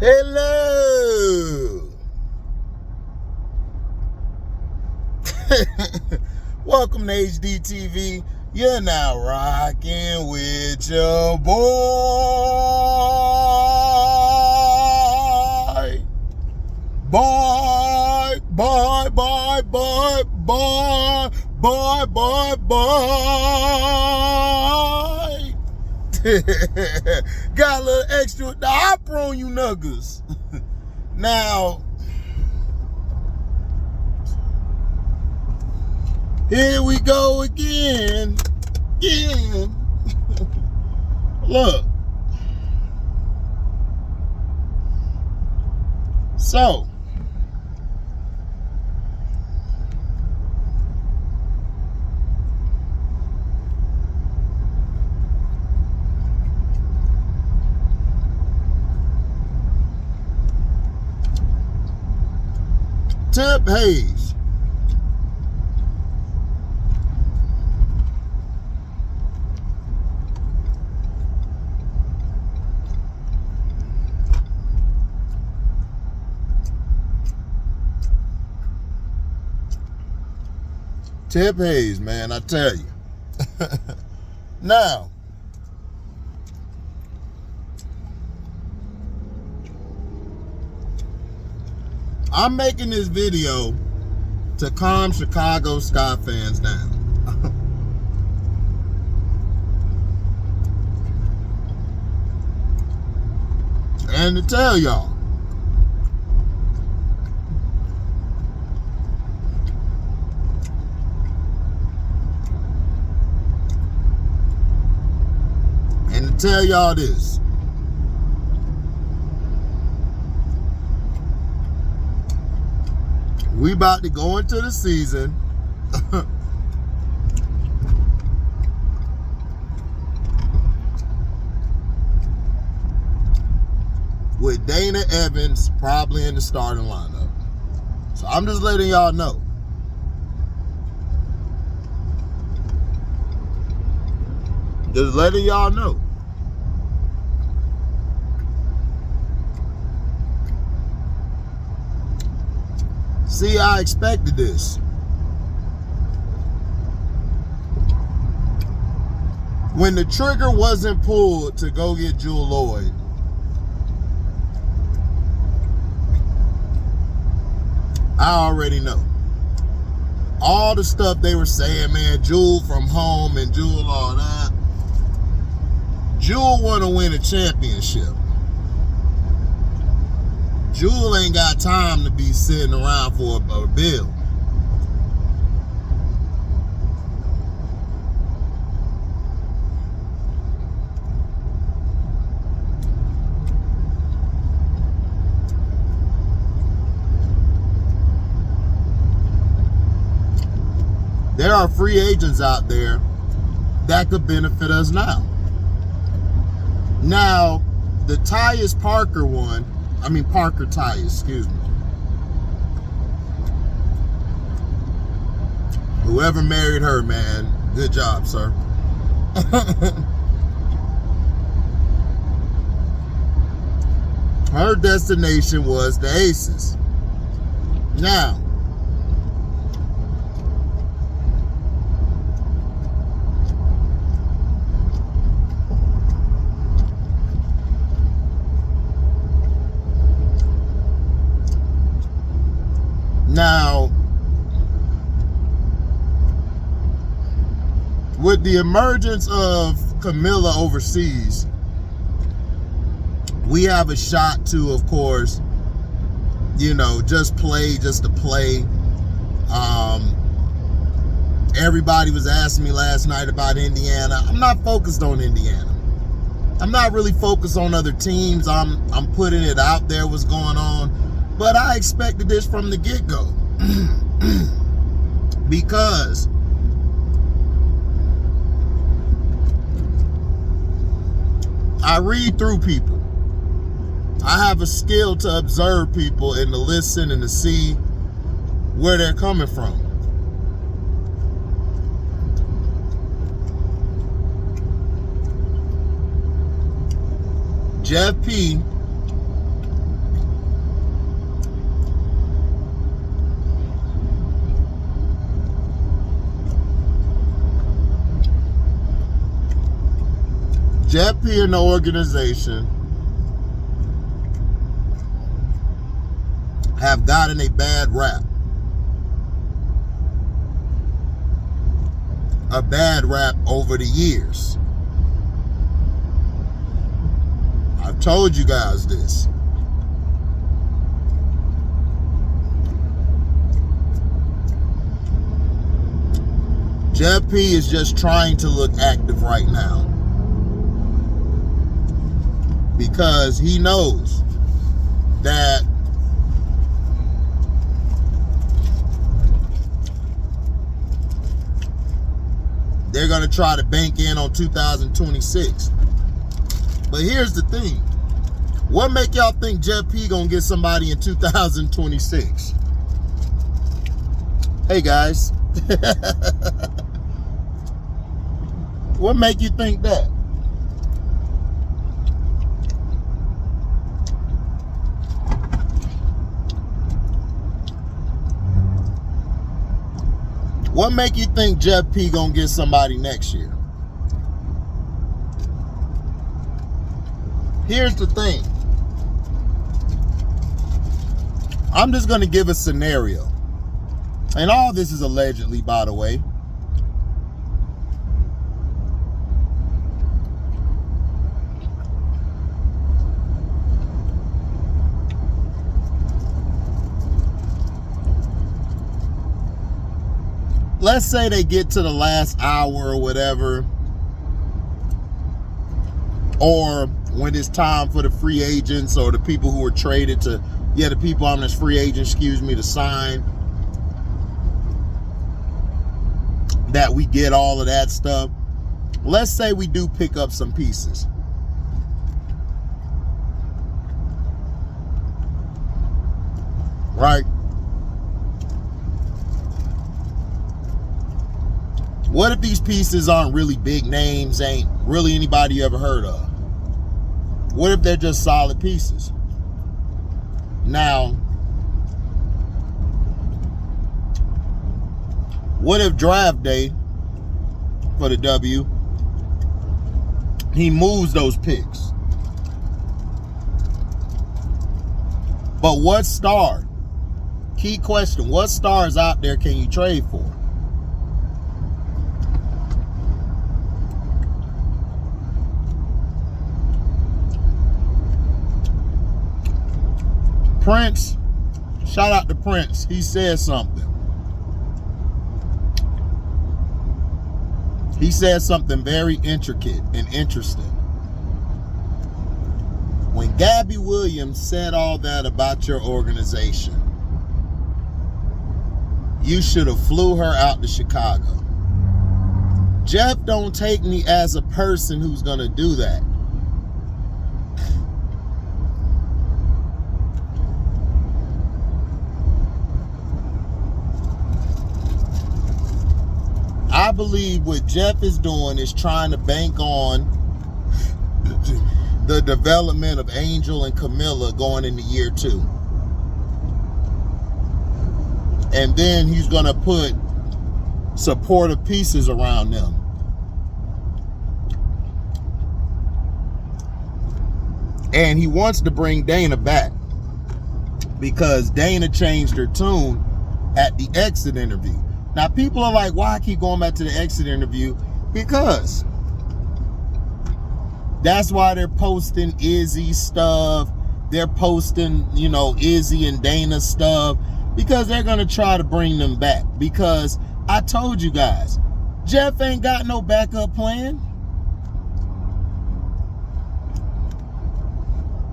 Hello. Welcome to HDiiTV. You're now rocking with your boy. Boy. Got a little extra with the opera on you nuggers. Now, here we go again. Look. So, Tip Hayes. Tip Hayes, man, I tell you. Now, I'm making this video to calm Chicago Sky fans down. And to tell y'all, this. We about to go into the season with Dana Evans probably in the starting lineup. So I'm just letting y'all know. Just letting y'all know. See, I expected this. When the trigger wasn't pulled to go get Jewel Lloyd, I already know. All the stuff they were saying, man, Jewel from home and Jewel all that. Jewel want to win a championship. Jewel ain't got time to be sitting around for a bill. There are free agents out there that could benefit us now. Now, the Tyus Parker one, Parker Tyus, excuse me. Whoever married her, man, good job, sir. Her destination was the Aces. Now, with the emergence of Camilla overseas, we have a shot to, of course, just to play. Everybody was asking me last night about Indiana. I'm not focused on Indiana. I'm not really focused on other teams. I'm putting it out there what's going on. But I expected this from the get-go. Because I read through people. I have a skill to observe people and to listen and to see where they're coming from. Jeff P Jeff P and the organization have gotten a bad rap. A bad rap over the years. I've told you guys this. Jeff P is just trying to look active right now because he knows that they're going to try to bank in on 2026. But here's the thing. What make y'all think Jeff P going to get somebody in 2026? Hey, guys. What make you think that? What make you think Jeff P gonna get somebody next year? Here's the thing. I'm just gonna give a scenario. And all this is allegedly, by the way. Let's say they get to the last hour or whatever, or when it's time for the free agents or the people who were traded to, the people on this free agent, to sign, that we get all of that stuff. Let's say we do pick up some pieces. Right? What if these pieces aren't really big names, ain't really anybody you ever heard of? What if they're just solid pieces? Now, what if draft day for the W, he moves those picks? But what star? Key question, what stars out there can you trade for? Prince, shout out to Prince. He said something. He said something very intricate and interesting. When Gabby Williams said all that about your organization, you should have flew her out to Chicago. Jeff don't take me as a person who's gonna do that. I believe what Jeff is doing is trying to bank on the development of Angel and Camilla going into year 2. And then he's going to put supportive pieces around them. And he wants to bring Dana back because Dana changed her tune at the exit interview. Now, people are like, why I keep going back to the exit interview? Because that's why they're posting Izzy stuff. They're posting, Izzy and Dana stuff, because they're going to try to bring them back. Because I told you guys, Jeff ain't got no backup plan.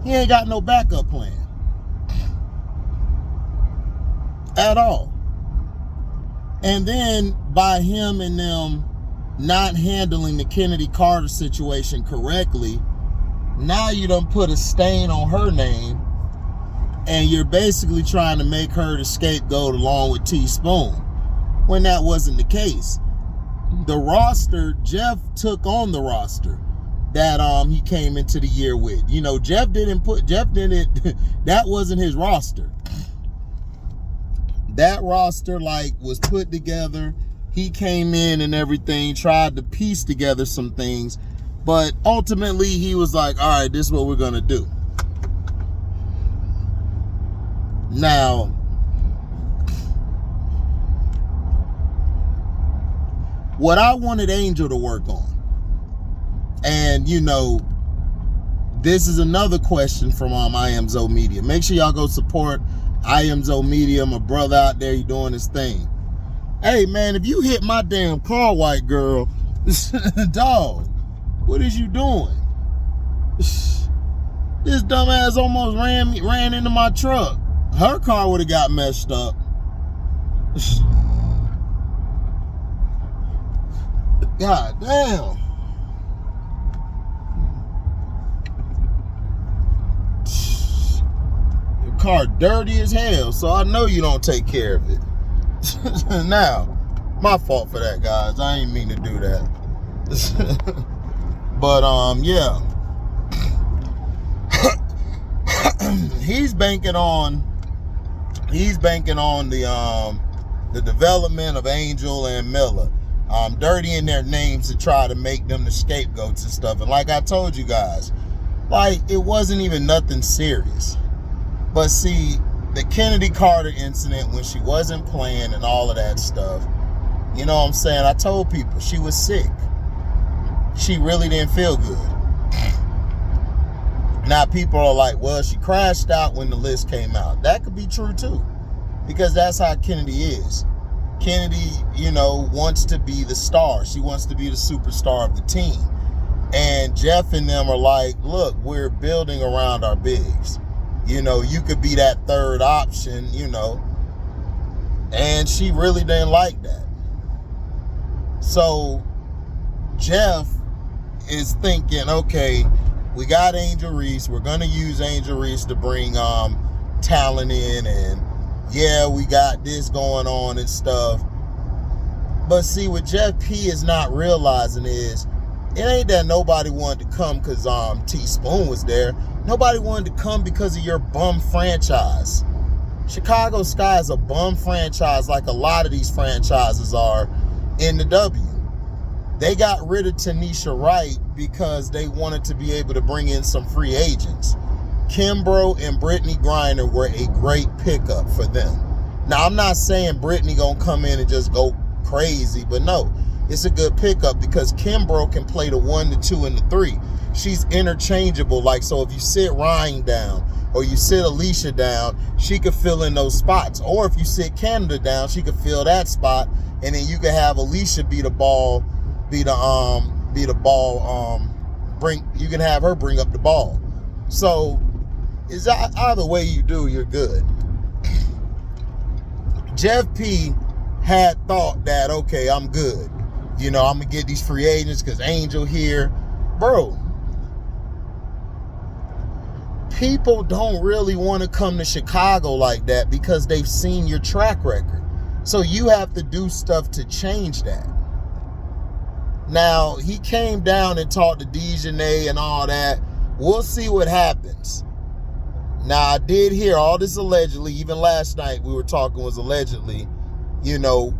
He ain't got no backup plan at all. And then by him and them not handling the Kennedy Carter situation correctly, now you done put a stain on her name, and you're basically trying to make her the scapegoat along with T-Spoon, when that wasn't the case. The roster, Jeff took on the roster that he came into the year with. Jeff didn't that wasn't his roster. That roster was put together. He came in and everything, tried to piece together some things, But ultimately, he was like, all right, this is what we're going to do. Now, what I wanted Angel to work on, and, you know, this is another question from I Am Zoe Media. Make sure y'all go support I Am Zoe Media. My brother out there, he doing his thing. Hey, man, if you hit my damn car, white girl, dog, what is you doing? This dumbass almost ran into my truck. Her car would have got messed up. God damn. Your car dirty as hell, so I know you don't take care of it. Now, my fault for that, guys. I ain't mean to do that. But yeah. He's banking on the development of Angel and Miller, dirtying their names to try to make them the scapegoats and stuff. And like I told you guys, like, it wasn't even nothing serious. But see, the Kennedy Carter incident, when she wasn't playing and all of that stuff, you know what I'm saying? I told people she was sick. She really didn't feel good. Now people are like, well, she crashed out when the list came out. That could be true too, because that's how Kennedy is. Kennedy, you know, wants to be the star. She wants to be the superstar of the team. And Jeff and them are like, look, we're building around our bigs. You know, you could be that third option, you know. And she really didn't like that. So Jeff is thinking, okay, we got Angel Reese. We're going to use Angel Reese to bring talent in. And yeah, we got this going on and stuff. But see, what Jeff P is not realizing is, it ain't that nobody wanted to come because T-Spoon was there. Nobody wanted to come because of your bum franchise. Chicago Sky is a bum franchise, like a lot of these franchises are in the W. They got rid of Tanisha Wright because they wanted to be able to bring in some free agents. Kimbrough and Brittany Griner were a great pickup for them. Now, I'm not saying Brittany gonna come in and just go crazy, but no, it's a good pickup because Kimbrough can play the 1, the 2, and the 3. She's interchangeable. Like, so if you sit Ryan down or you sit Alicia down, she could fill in those spots. Or if you sit Canada down, she could fill that spot, and then you could have Alicia you can have her bring up the ball. So is either way you do, you're good. Jeff P had thought that, okay, I'm good. You know, I'm gonna get these free agents because Angel here. Bro, people don't really want to come to Chicago like that because they've seen your track record. So you have to do stuff to change that. Now, he came down and talked to Dejanay and all that. We'll see what happens. Now, I did hear all this allegedly. Even last night we were talking was allegedly. You know,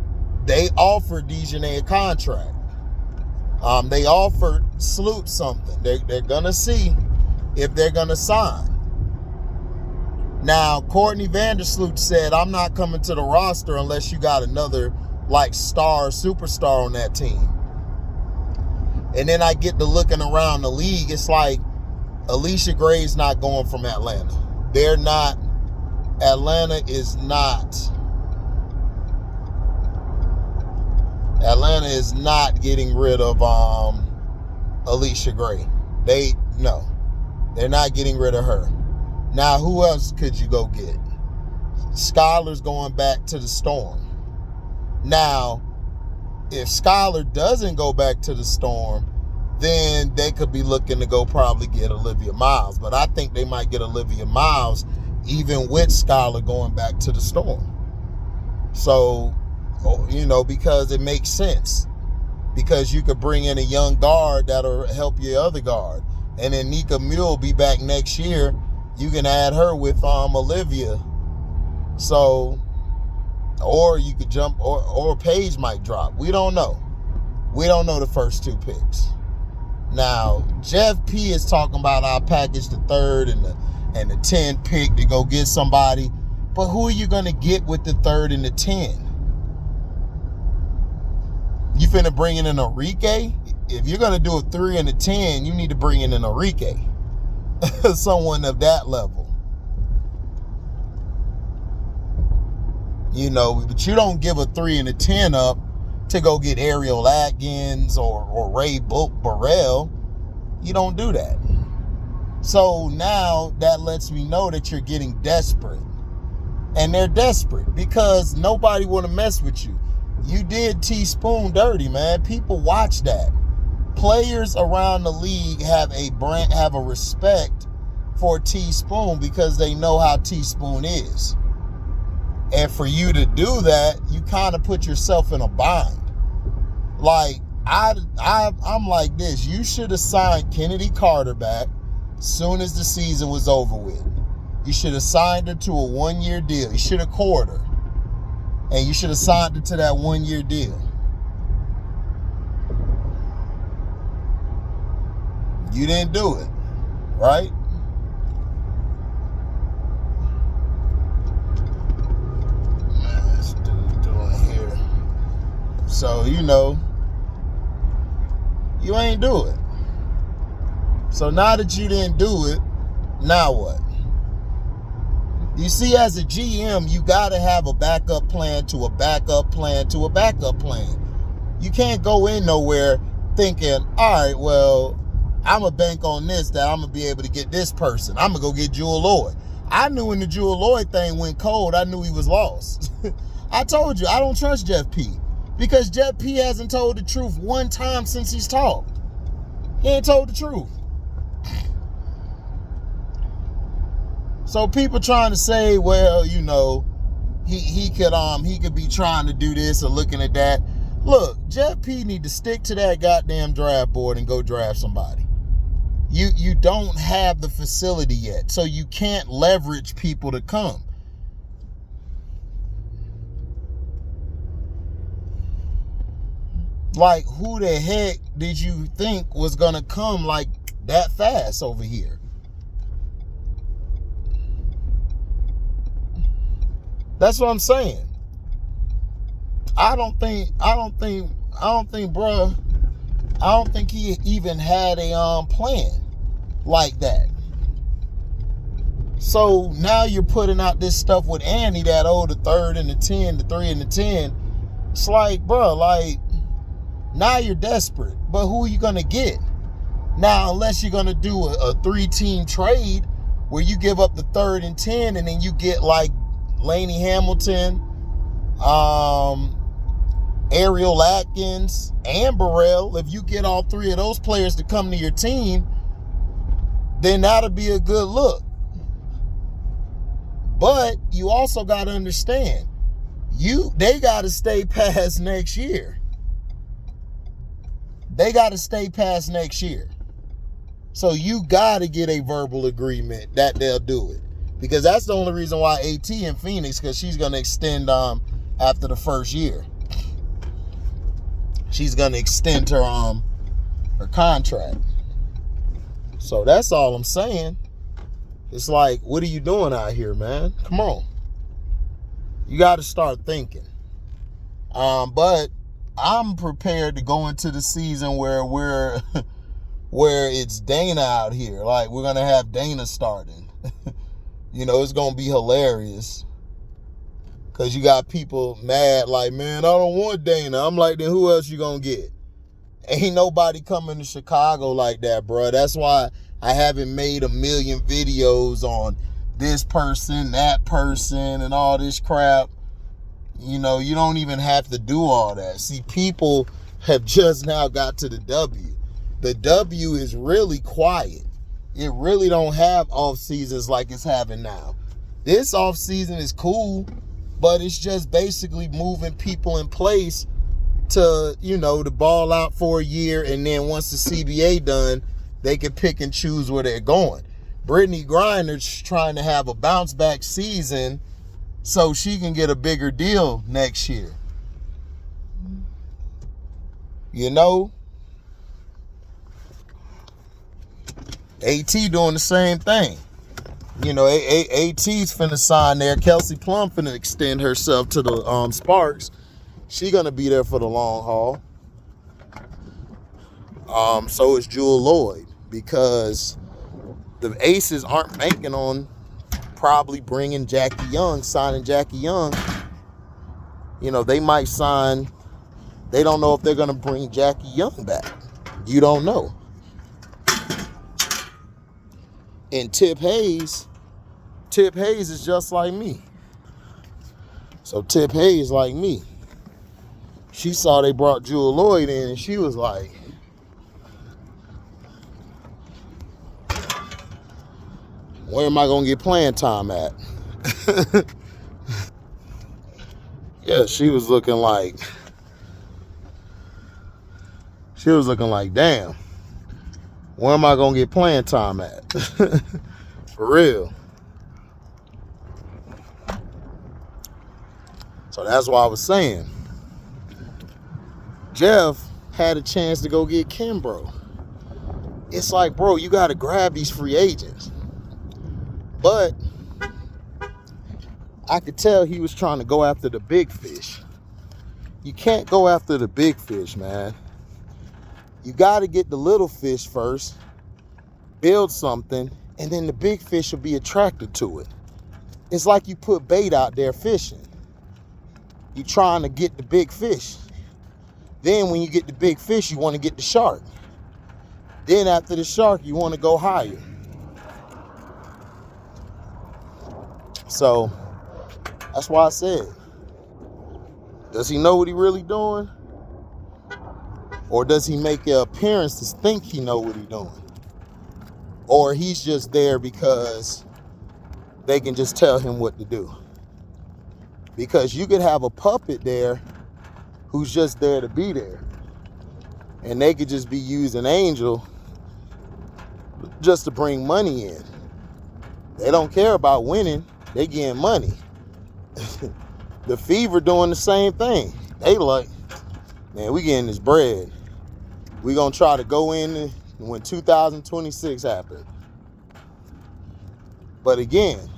they offered Dejanay a contract. They offered Sloot something. They're going to see if they're going to sign. Now, Courtney Vandersloot said, I'm not coming to the roster unless you got another, like, superstar on that team. And then I get to looking around the league. It's like Alicia Gray's not going from Atlanta. Atlanta is not getting rid of Alicia Gray. They're not getting rid of her. Now, who else could you go get? Skylar's going back to the Storm. Now, if Skylar doesn't go back to the Storm, then they could be looking to go probably get Olivia Miles. But I think they might get Olivia Miles even with Skylar going back to the Storm. So, you know, because it makes sense. Because you could bring in a young guard that'll help your other guard. And then Nika Mule will be back next year. You can add her with Olivia. So, or you could jump, or Paige might drop. We don't know. We don't know the first two picks. Now, Jeff P is talking about I'll package the 3rd and the 10 pick to go get somebody. But who are you going to get with the 3rd and the 10? You finna bring in an Enrique? If you're going to do a 3 and a 10, you need to bring in an Enrique. Someone of that level. You know, but you don't give a 3 and a 10 up to go get Ariel Atkins or Ray Burrell. You don't do that. So now that lets me know that you're getting desperate. And they're desperate because nobody want to mess with you. You did Teaspoon dirty, man. People watch that. Players around the league have a respect for Teaspoon because they know how Teaspoon is. And for you to do that, you kind of put yourself in a bind. Like, I'm like this. You should have signed Kennedy Carter back soon as the season was over with. You should have signed her to a 1-year deal. You should have cored her. And you should have signed her to that 1-year deal. You didn't do it, right? Man, this dude doing here. So, you know, you ain't do it. So now that you didn't do it, now what? You see, as a GM, you got to have a backup plan to a backup plan to a backup plan. You can't go in nowhere thinking, all right, well, I'm going to bank on this, that I'm going to be able to get this person. I'm going to go get Jewel Lloyd. I knew when the Jewel Lloyd thing went cold, I knew he was lost. I told you, I don't trust Jeff P. Because Jeff P hasn't told the truth one time since he's talked. He ain't told the truth. So people trying to say, well, you know, he could be trying to do this or looking at that. Look, Jeff P need to stick to that goddamn draft board and go draft somebody. You don't have the facility yet, so you can't leverage people to come. Like, who the heck did you think was gonna come like that fast over here? That's what I'm saying. I don't think he even had a plan like that. So now you're putting out this stuff with Andy that, oh, the 3rd and the 10, the 3 and the 10. It's like, bro, like, now you're desperate. But who are you going to get? Now, unless you're going to do a 3-team trade where you give up the 3rd and 10 and then you get like Laney Hamilton, Ariel Atkins, and Burrell. If you get all 3 of those players to come to your team, then that'll be a good look. But you also got to understand, they got to stay past next year. They got to stay past next year. So you got to get a verbal agreement that they'll do it. Because that's the only reason why AT in Phoenix, because she's going to extend after the first year. She's going to extend her contract. So that's all I'm saying. It's like, what are you doing out here, man? Come on. You got to start thinking. But I'm prepared to go into the season where it's Dana out here. Like, we're going to have Dana starting. You know, it's going to be hilarious. Because you got people mad like, man, I don't want Dana. I'm like, then who else you going to get? Ain't nobody coming to Chicago like that, bro. That's why I haven't made a million videos on this person, that person, and all this crap. You know, you don't even have to do all that. See, people have just now got to the W. The W is really quiet. It really don't have off seasons like it's having now. This off season is cool, but it's just basically moving people in place to, you know, to ball out for a year, and then once the CBA done, they can pick and choose where they're going. Brittany Griner's trying to have a bounce back season so she can get a bigger deal next year. You know? AT doing the same thing. You know, AT's finna sign there. Kelsey Plum finna extend herself to the Sparks. She gonna be there for the long haul. So is Jewel Lloyd, because the Aces aren't banking on probably bringing Jackie Young, signing Jackie Young. You know, they might sign. They don't know if they're gonna bring Jackie Young back. You don't know. And Tip Hayes is just like me. So Tip Hayes like me. She saw they brought Jewel Lloyd in and she was like, where am I gonna get playing time at? Yeah, she was looking like, damn, where am I gonna get playing time at? For real. So that's why I was saying, Jeff had a chance to go get Kimbrough. It's like, bro, you got to grab these free agents. But I could tell he was trying to go after the big fish. You can't go after the big fish, man. You got to get the little fish first, build something, and then the big fish will be attracted to it. It's like you put bait out there fishing. You're trying to get the big fish. Then when you get the big fish, you want to get the shark. Then after the shark, you want to go higher. So that's why I said, does he know what he really doing? Or does he make an appearance to think he know what he's doing? Or he's just there because they can just tell him what to do? Because you could have a puppet there who's just there to be there. And they could just be using Angel just to bring money in. They don't care about winning. They getting money. The Fever doing the same thing. They like, man, we getting this bread. We gonna try to go in when 2026 happens. But again,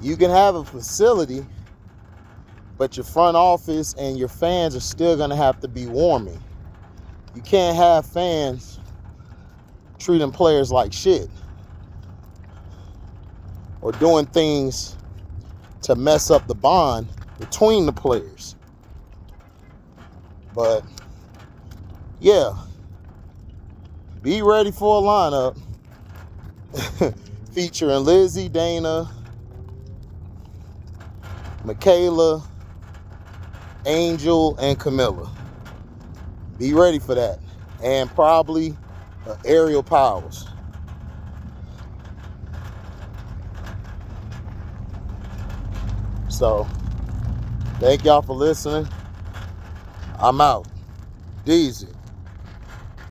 you can have a facility, but your front office and your fans are still gonna have to be warming. You can't have fans treating players like shit or doing things to mess up the bond between the players. But yeah, be ready for a lineup featuring Lizzy, Dana, Michaela, Angel, and Camilla. Be ready for that. And probably Aerial Powers. So, thank y'all for listening. I'm out. Deezy.